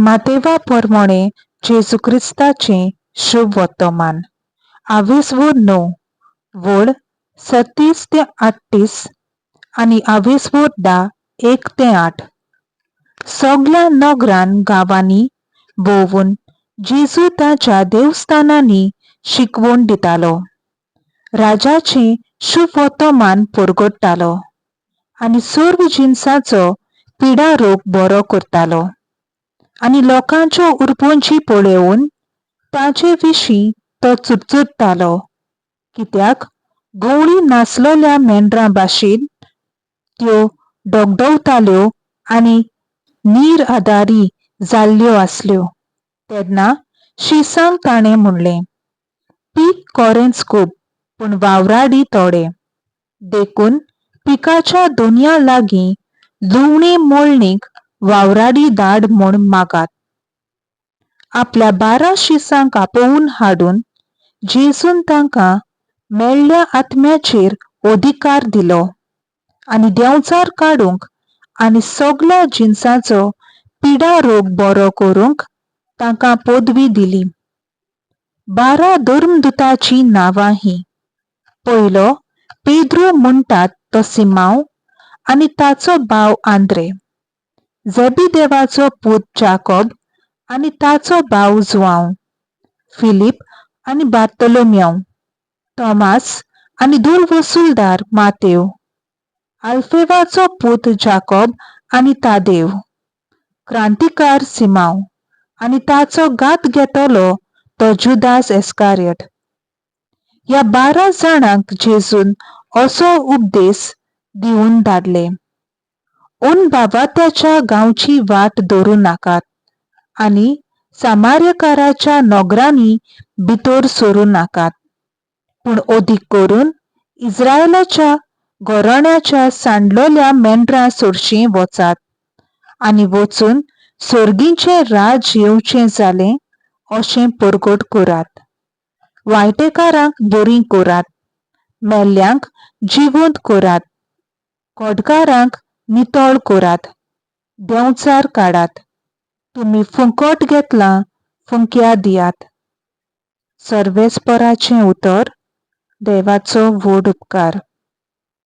मातेवा प्रमाणे जेजू क्रिस्ताचें शुभ वर्तमान 29 वड 37 ते 38 आणि 10 ते 8 सगळ्या नगरान गांवांनी भोंवून जेजू ताच्या देवस्थानांनी शिकवण दितालो, राजाचें शुभ वर्तमान परगडटालो आनी सर्व जिन्साचो पिडा रोग बरो करतालो आनी लोकांच्यो उरपंची पळोवन ताचे विशीं तो चुटचुटतालो, कित्याक गवळी नासलोल्या मेंढरां भाशेन त्यो डगडगताल्यो आनी निरआधारी जाल्ल्यो आसल्यो. तेन्ना शिसांक ताणें म्हणलें, पीक कोरेंच खूब पूण वावराडी थोडे, देखून पिकाच्या दोनया लागीं लुवणे मळणीक वावराडी धाड म्हूण मागात. आपल्या 12 शिसांक आपोवन हाडून जेजून तांकां मेल्ल्या आत्म्याचेर अधिकार दिलो आनी देंवचार काडूंक आनी सगळ्या जिन्साचो पिडा रोग बरो करूंक तांकां पदवी दिली. 12 धर्मदुतांची नांवां हीं: पयलो पेद्रू म्हणटात तो सिमांव आनी ताचो भाव आंद्रे, जेबेदेवाचो पूत जाकोब आनी ताचो भाव जुआंव, फिलीप आनी बार्तोलोमेव, तोमास आनी धूळ वसूलदार मातेव, आल्फेवाचो पूत जाकोब आनी तादेव, क्रांतिकार सिमांव आनी ताचो घात घेतलो तो जुदास इस्कारियोत. ह्या 12 जाणांक जेजून असो उपदेश दिवन धाडले: अनभावात्याच्या गांवची वाट धरूं नाकात आनी सामार्यकाराच्या नगरांनी भितर सरूं नाकात, पूण अदीक करून इस्रायेलाच्या घराण्याच्या सांडलोल्या मेंढरां सोडशीं वचात आनी वचून सर्गीचें राज येवचें जालें अशें परगट करात. वायटेकारांक बरीं करात, मेल्ल्यांक जिवंत करात, खोडकारांक नितळ करात, देंवचार काडात, तुमी फुकट घेतलां फुंक्या दियात. सर्वेस्पराचें उतर. देवाचो व्हड उपकार.